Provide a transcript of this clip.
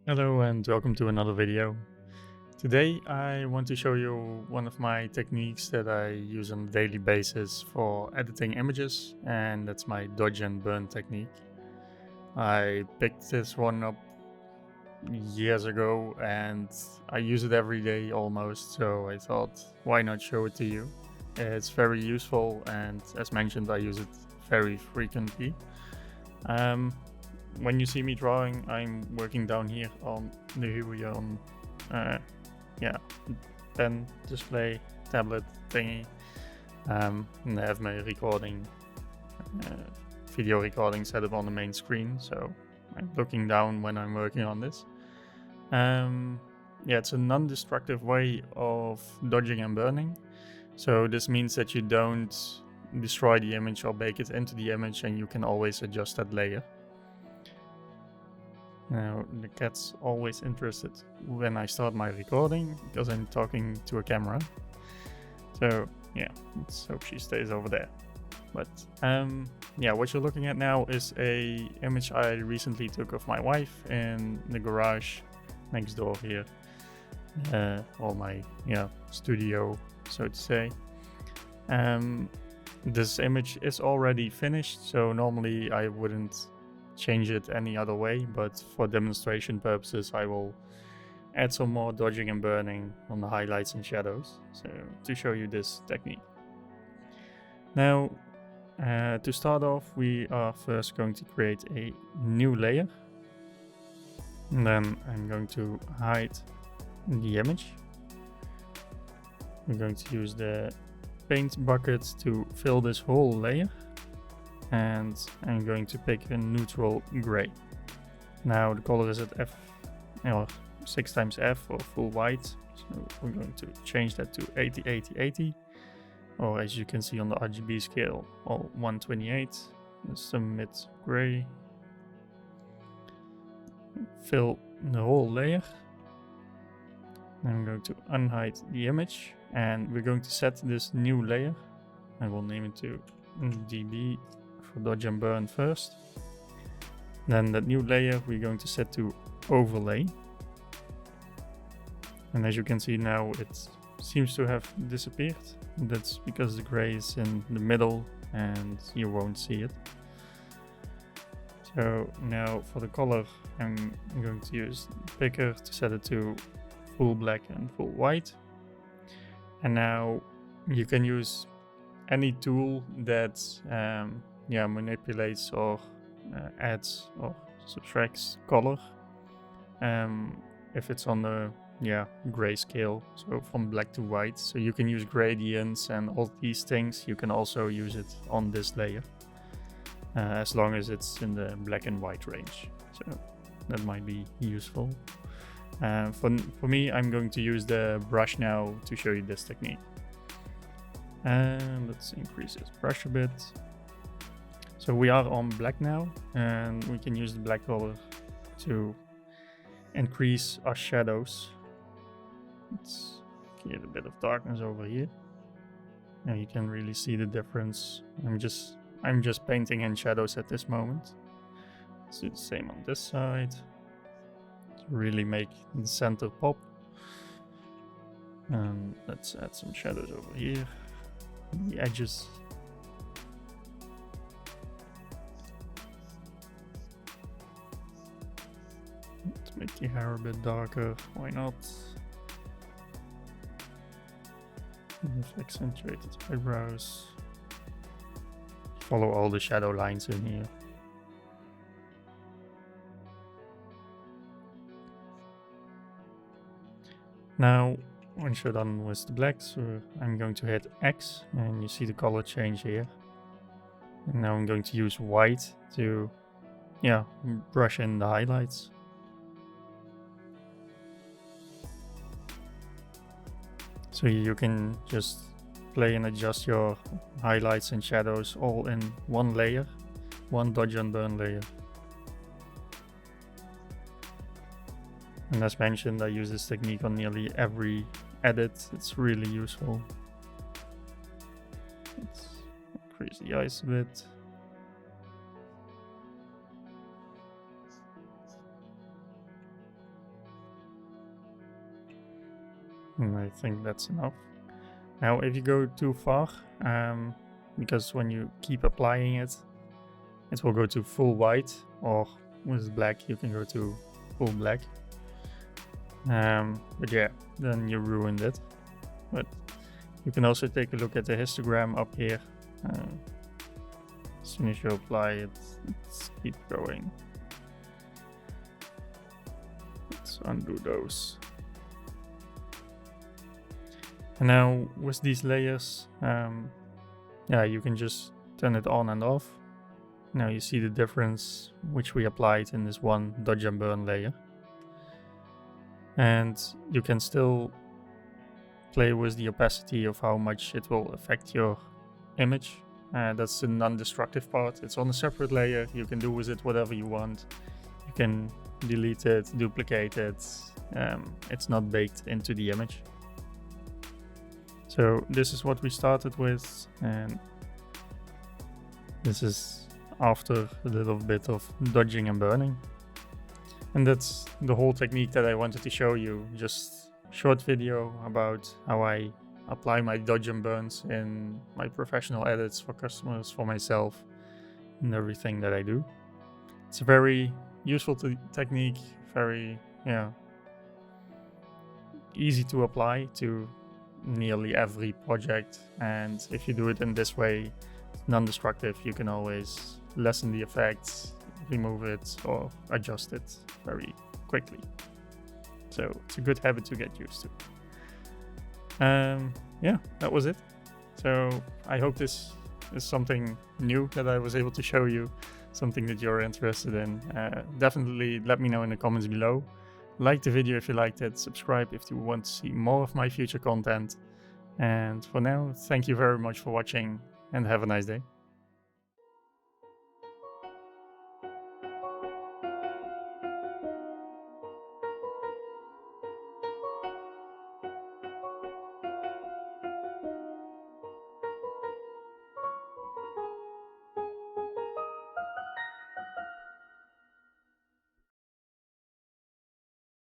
Hello and welcome to another video. Today I want to show you one of my techniques that I use on a daily basis for editing images, and that's my dodge and burn technique. I picked this one up years ago and I use it every day almost, so I thought why not show it to you. It's very useful, and as mentioned I use it very frequently. Um, when you see me drawing, I'm working down here on the Huey on uh, yeah, pen display tablet thingy, and I have my uh, video recording set up on the main screen, so I'm looking down when I'm working on this. Yeah, it's a non-destructive way of dodging and burning. So this means that you don't destroy the image or bake it into the image, and you can always adjust that layer. Now, the cat's always interested when I start my recording because I'm talking to a camera. So yeah, let's hope she stays over there. But yeah, what you're looking at now is a image I recently took of my wife in the garage next door here. Or my studio, so to say. This image is already finished, so normally I wouldn't change it any other way, but for demonstration purposes I will add some more dodging and burning on the highlights and shadows, so to show you this technique. Now, to start off, we are first going to create a new layer, and then I'm going to hide the image. I'm going to use the paint bucket to fill this whole layer, and I'm going to pick a neutral gray. Now the color is at F, or 6 times F, or full white, so we're going to change that to 80 80 80, or as you can see on the RGB scale, or 128. That's the mid gray. Fill the whole layer. I'm going to unhide the image, and we're going to set this new layer. I will name it to DB for dodge and burn first. Then that new layer we're going to set to overlay. And as you can see now, it seems to have disappeared. That's because the gray is in the middle and you won't see it. So now for the color, I'm going to use the picker to set it to full black and full white. And now you can use any tool that manipulates or adds or subtracts color, if it's on the grayscale, so from black to white. So you can use gradients and all these things. You can also use it on this layer, as long as it's in the black and white range. So that might be useful. For me, I'm going to use the brush now to show you this technique. And let's increase this brush a bit. So we are on black now, and we can use the black color to increase our shadows. Let's create a bit of darkness over here. Now you can really see the difference. I'm just painting in shadows at this moment. Let's do the same on this side to really make the center pop. And let's add some shadows over here, the edges. Let's make the hair a bit darker, why not? Accentuated eyebrows. Follow all the shadow lines in here. Now, once you're done with the blacks, I'm going to hit X, and you see the color change here. And now I'm going to use white to brush in the highlights. So you can just play and adjust your highlights and shadows all in one layer, one dodge and burn layer. And as mentioned, I use this technique on nearly every edit. It's really useful. Let's increase the eyes a bit. And I think that's enough. Now, if you go too far, because when you keep applying it, it will go to full white, or with black, you can go to full black. But yeah, then you ruined it. But you can also take a look at the histogram up here. As soon as you apply it, let's keep going. Let's undo those. And now with these layers, yeah, you can just turn it on and off. Now you see the difference which we applied in this one dodge and burn layer. And you can still play with the opacity of how much it will affect your image. That's the non-destructive part. It's on a separate layer. You can do with it whatever you want. You can delete it, duplicate it. It's not baked into the image. So this is what we started with, and this is after a little bit of dodging and burning. And that's the whole technique that I wanted to show you. Just short video about how I apply my dodge and burns in my professional edits for customers, for myself, and everything that I do. It's a very useful technique, very easy to apply to nearly every project, and if you do it in this way, non-destructive, you can always lessen the effects, remove it, or adjust it very quickly. So it's a good habit to get used to. Yeah, that was it. So I hope this is something new that I was able to show you, something that you're interested in. Definitely let me know in the comments below. Like the video if you liked it, subscribe if you want to see more of my future content. And for now, thank you very much for watching and have a nice day.